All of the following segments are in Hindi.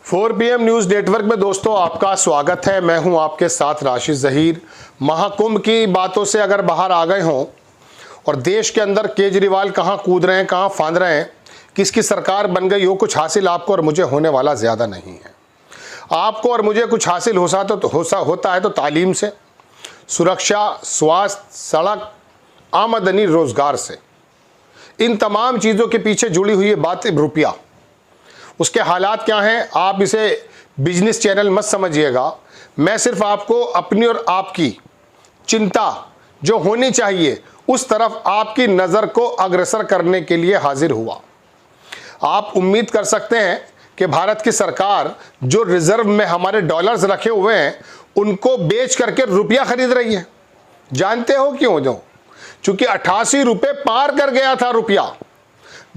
4 PM न्यूज़ नेटवर्क में दोस्तों आपका स्वागत है। मैं हूं आपके साथ राशिद ज़हीर। महाकुंभ की बातों से अगर बाहर आ गए हों और देश के अंदर केजरीवाल कहां कूद रहे हैं, कहां फांद रहे हैं, किसकी सरकार बन गई हो, कुछ हासिल आपको और मुझे होने वाला ज़्यादा नहीं है। आपको और मुझे कुछ हासिल होता है तो तालीम से, सुरक्षा, स्वास्थ्य, सड़क, आमदनी, रोज़गार से। इन तमाम चीज़ों के पीछे जुड़ी हुई है बात रुपया। उसके हालात क्या हैं, आप इसे बिजनेस चैनल मत समझिएगा। मैं सिर्फ आपको अपनी और आपकी चिंता जो होनी चाहिए उस तरफ आपकी नज़र को अग्रसर करने के लिए हाजिर हुआ। आप उम्मीद कर सकते हैं कि भारत की सरकार जो रिजर्व में हमारे डॉलर्स रखे हुए हैं उनको बेच करके रुपया खरीद रही है। जानते हो क्यों? चूंकि 88 रुपये पार कर गया था रुपया,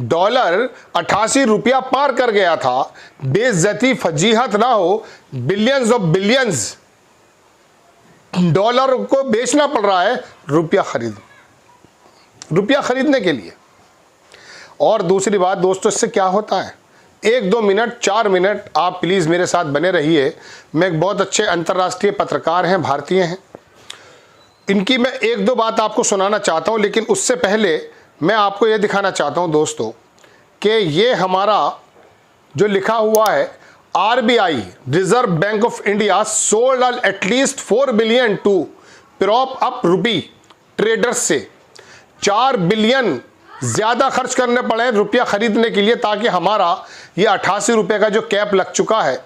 डॉलर 88 रुपया पार कर गया था। बेइज्जती फजीहत ना हो, बिलियंस ऑफ बिलियंस डॉलर को बेचना पड़ रहा है रुपया खरीदने के लिए। और दूसरी बात दोस्तों, इससे क्या होता है, 1-2 मिनट 4 मिनट आप प्लीज मेरे साथ बने रहिए। मैं एक बहुत अच्छे अंतर्राष्ट्रीय पत्रकार हैं, भारतीय हैं, इनकी मैं 1-2 बात आपको सुनाना चाहता हूं। लेकिन उससे पहले मैं आपको यह दिखाना चाहता हूं दोस्तों कि ये हमारा जो लिखा हुआ है, RBI reserve bank of India sold at least 4 billion to prop up rupee traders से 4 बिलियन ज़्यादा खर्च करने पड़े रुपया खरीदने के लिए, ताकि हमारा ये 88 रुपये का जो कैप लग चुका है,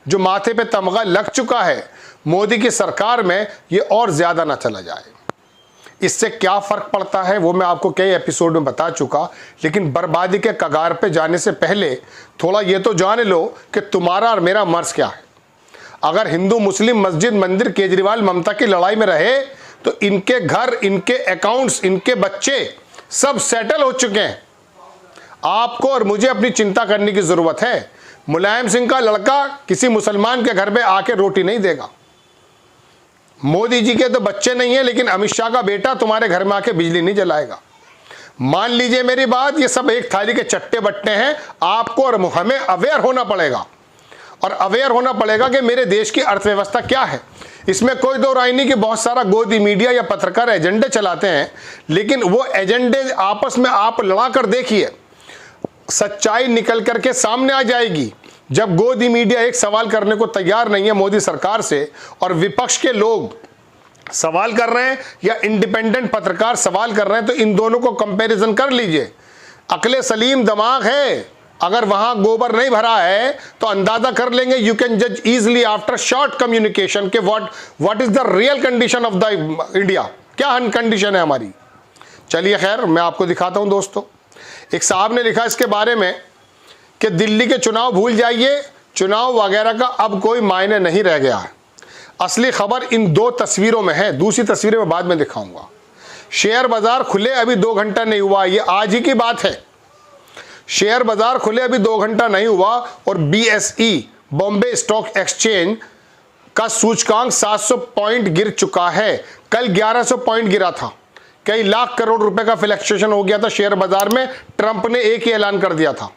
जो माथे पे तमगा लग चुका है मोदी की सरकार में, ये और ज़्यादा ना चला जाए। इससे क्या फ़र्क पड़ता है वो मैं आपको कई एपिसोड में बता चुका। लेकिन बर्बादी के कगार पे जाने से पहले थोड़ा ये तो जान लो कि तुम्हारा और मेरा मर्ज क्या है। अगर हिंदू मुस्लिम मस्जिद मंदिर केजरीवाल ममता की लड़ाई में रहे तो इनके घर, इनके अकाउंट्स, इनके बच्चे सब सेटल हो चुके हैं। आपको और मुझे अपनी चिंता करने की ज़रूरत है। मुलायम सिंह का लड़का किसी मुसलमान के घर में आके रोटी नहीं देगा। मोदी जी के तो बच्चे नहीं है, लेकिन अमित शाह का बेटा तुम्हारे घर में आके बिजली नहीं जलाएगा। मान लीजिए मेरी बात, ये सब एक थाली के चट्टे बट्टे हैं। आपको और हमें अवेयर होना पड़ेगा, और अवेयर होना पड़ेगा कि मेरे देश की अर्थव्यवस्था क्या है। इसमें कोई दो राय नहीं कि बहुत सारा गोदी मीडिया या पत्रकार एजेंडे चलाते हैं, लेकिन वो एजेंडे आपस में आप लड़ा कर देखिए, सच्चाई निकल करके सामने आ जाएगी। जब गोदी मीडिया एक सवाल करने को तैयार नहीं है मोदी सरकार से, और विपक्ष के लोग सवाल कर रहे हैं या इंडिपेंडेंट पत्रकार सवाल कर रहे हैं, तो इन दोनों को कंपैरिजन कर लीजिए। अकले सलीम दिमाग है, अगर वहां गोबर नहीं भरा है तो अंदाजा कर लेंगे। यू कैन जज इजिली आफ्टर शॉर्ट कम्युनिकेशन के what is the real condition of the India, क्या कंडीशन है हमारी। चलिए खैर, मैं आपको दिखाता हूं दोस्तों। एक साहब ने लिखा इसके बारे में कि दिल्ली के चुनाव भूल जाइए, चुनाव वगैरह का अब कोई मायने नहीं रह गया है। असली खबर इन 2 तस्वीरों में है, दूसरी तस्वीरें मैं बाद में दिखाऊंगा। शेयर बाजार खुले अभी 2 घंटा नहीं हुआ, ये आज ही की बात है। शेयर बाजार खुले अभी 2 घंटा नहीं हुआ और BSE बॉम्बे स्टॉक एक्सचेंज का सूचकांक 700 पॉइंट गिर चुका है। कल 1100 पॉइंट गिरा था। कई लाख करोड़ रुपए का फ्लक्चुएशन हो गया था शेयर बाजार में। ट्रंप ने एक ही ऐलान कर दिया था,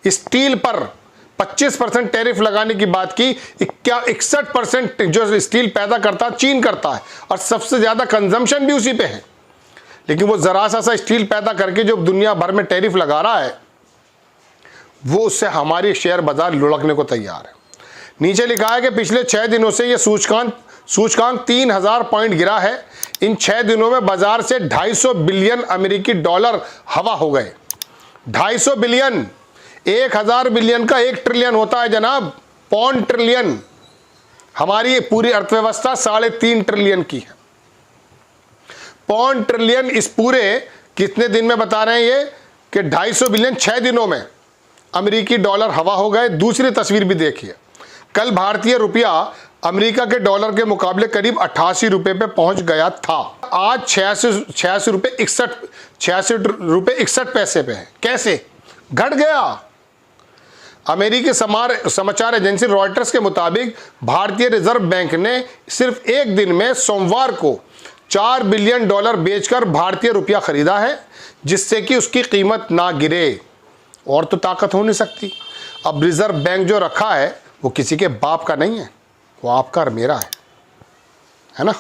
स्टील पर 25% टैरिफ लगाने की बात की। 61% जो स्टील पैदा करता है चीन करता है, और सबसे ज्यादा कंजम्पशन भी उसी पे है। लेकिन वो जरा सा स्टील पैदा करके जो दुनिया भर में टैरिफ लगा रहा है, वो उससे हमारी शेयर बाजार लुढ़कने को तैयार है। नीचे लिखा है कि पिछले 6 दिनों से ये सूचकांक 3000 पॉइंट गिरा है। इन 6 दिनों में बाजार से 250 बिलियन अमेरिकी डॉलर हवा हो गए। 250 बिलियन, 1000 बिलियन का 1 ट्रिलियन होता है जनाब, पौंड ट्रिलियन। हमारी पूरी अर्थव्यवस्था 3.5 ट्रिलियन की है। पौंड ट्रिलियन इस पूरे कितने दिन में बता रहे हैं ये कि 250 बिलियन 6 दिनों में अमेरिकी डॉलर हवा हो गए। दूसरी तस्वीर भी देखिए, कल भारतीय रुपया अमेरिका के डॉलर के मुकाबले करीब 88 रुपये पे पहुंच गया था। आज 86 रुपये 61 पैसे पे है। कैसे घट गया? अमेरिकी समाचार एजेंसी रॉयटर्स के मुताबिक भारतीय रिजर्व बैंक ने सिर्फ एक दिन में सोमवार को 4 बिलियन डॉलर बेचकर भारतीय रुपया खरीदा है, जिससे कि उसकी कीमत ना गिरे। और तो ताकत हो नहीं सकती। अब रिजर्व बैंक जो रखा है वो किसी के बाप का नहीं है, वो आपका और मेरा है ना।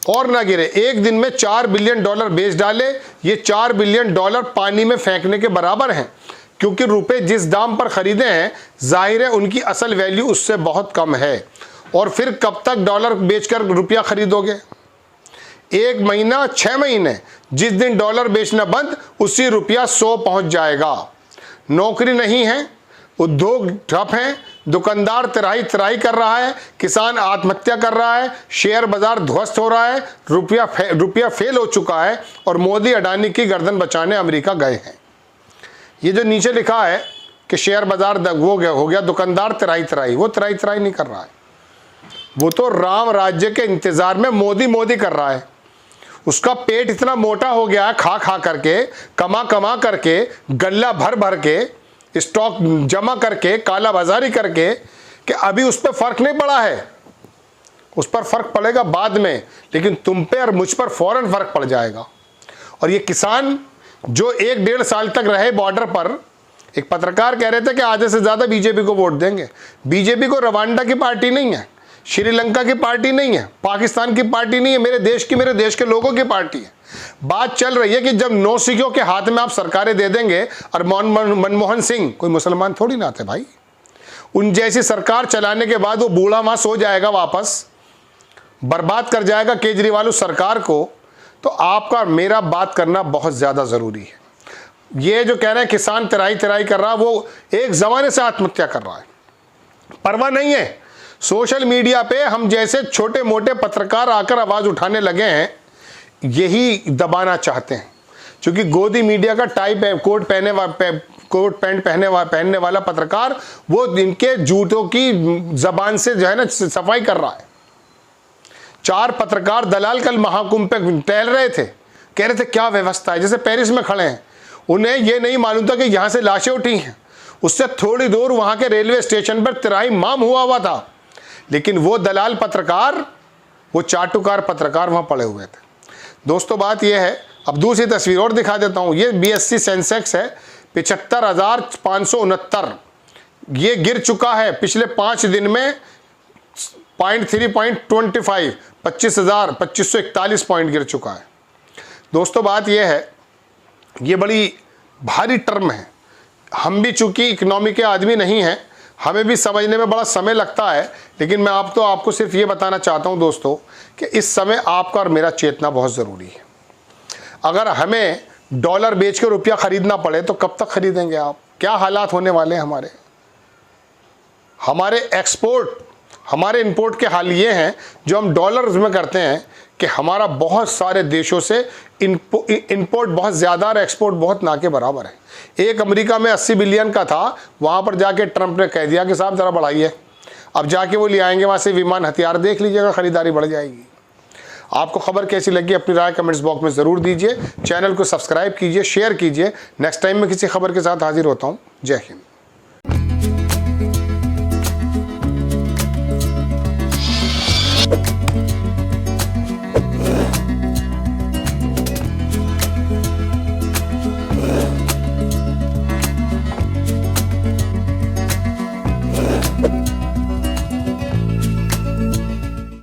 और ना गिरे, एक दिन में $4 बिलियन बेच डाले, ये $4 बिलियन पानी में फेंकने के बराबर हैं, क्योंकि रुपए जिस दाम पर खरीदे हैं जाहिर है उनकी असल वैल्यू उससे बहुत कम है। और फिर कब तक डॉलर बेचकर रुपया खरीदोगे? 1 महीना 6 महीने, जिस दिन डॉलर बेचना बंद उसी रुपया 100 पहुंच जाएगा। नौकरी नहीं है, उद्योग ठप हैं, दुकानदार तिराही कर रहा है, किसान आत्महत्या कर रहा है, शेयर बाजार ध्वस्त हो रहा है, रुपया फेल हो चुका है और मोदी अडानी की गर्दन बचाने अमेरिका गए हैं। ये जो नीचे लिखा है कि शेयर बाजार हो गया, दुकानदार तिराही, वो तिराही नहीं कर रहा है, वो तो राम राज्य के इंतजार में मोदी कर रहा है। उसका पेट इतना मोटा हो गया है खा करके, कमा करके, गल्ला भर के, स्टॉक जमा करके, काला बाजारी करके, कि अभी उस पर फर्क नहीं पड़ा है। उस पर फर्क पड़ेगा बाद में, लेकिन तुम पे और मुझ पर फौरन फर्क पड़ जाएगा। और ये किसान जो 1-1.5 साल तक रहे बॉर्डर पर, एक पत्रकार कह रहे थे कि आधे से ज्यादा बीजेपी को वोट देंगे। बीजेपी को रवांडा की पार्टी नहीं है, श्रीलंका की पार्टी नहीं है, पाकिस्तान की पार्टी नहीं है, मेरे देश के लोगों की पार्टी है। बात चल रही है कि जब नौसिखियों के हाथ में आप सरकारें दे देंगे, और मनमोहन सिंह कोई मुसलमान थोड़ी ना थे भाई, उन जैसी सरकार चलाने के बाद वो बूढ़ा वहां सो जाएगा, वापस बर्बाद कर जाएगा केजरीवाल उस सरकार को। तो आपका मेरा बात करना बहुत ज्यादा जरूरी है। ये जो कह रहे हैं किसान तिराही कर रहा है, वो एक जमाने से आत्महत्या कर रहा है, परवाह नहीं है। सोशल मीडिया पे हम जैसे छोटे मोटे पत्रकार आकर आवाज उठाने लगे हैं, यही दबाना चाहते हैं, क्योंकि गोदी मीडिया का टाइप है, कोट पैंट पहनने वाला पत्रकार, वो इनके झूठों की जबान से जो है ना सफाई कर रहा है। 4 पत्रकार दलाल कल महाकुंभ पे टहल रहे थे, कह रहे थे क्या व्यवस्था है, जैसे पेरिस में खड़े हैं। उन्हें ये नहीं मालूम था कि यहां से लाशें उठी हैं, उससे थोड़ी दूर वहां के रेलवे स्टेशन पर तिराही माम हुआ था, लेकिन वो दलाल पत्रकार, वो चाटुकार पत्रकार वहां पड़े हुए थे। दोस्तों बात यह है, अब दूसरी तस्वीर और दिखा देता हूं। ये BSE सेंसेक्स है 75,569, ये गिर चुका है पिछले 5 दिन में 0.3.25, 25,141 पॉइंट गिर चुका है। दोस्तों बात यह है, ये बड़ी भारी टर्म है। हम भी चूंकि इकोनॉमी के आदमी नहीं हैं, हमें भी समझने में बड़ा समय लगता है, लेकिन मैं आपको सिर्फ ये बताना चाहता हूं दोस्तों कि इस समय आपका और मेरा चेतना बहुत ज़रूरी है। अगर हमें डॉलर बेच के रुपया खरीदना पड़े तो कब तक खरीदेंगे आप? क्या हालात होने वाले हैं हमारे एक्सपोर्ट, हमारे इंपोर्ट के हाल ये हैं जो हम डॉलर्स में करते हैं कि हमारा बहुत सारे देशों से इंपोर्ट बहुत ज़्यादा और एक्सपोर्ट बहुत ना के बराबर है। एक अमेरिका में 80 बिलियन का था, वहाँ पर जाके ट्रंप ने कह दिया कि साहब ज़रा बढ़ाइए। अब जाके वो ले आएंगे वहाँ से विमान, हथियार, देख लीजिएगा खरीदारी बढ़ जाएगी। आपको खबर कैसी लगी अपनी राय कमेंट्स बॉक्स में ज़रूर दीजिए। चैनल को सब्सक्राइब कीजिए, शेयर कीजिए। नेक्स्ट टाइम मैं किसी खबर के साथ हाजिर होता हूँ। जय हिंद।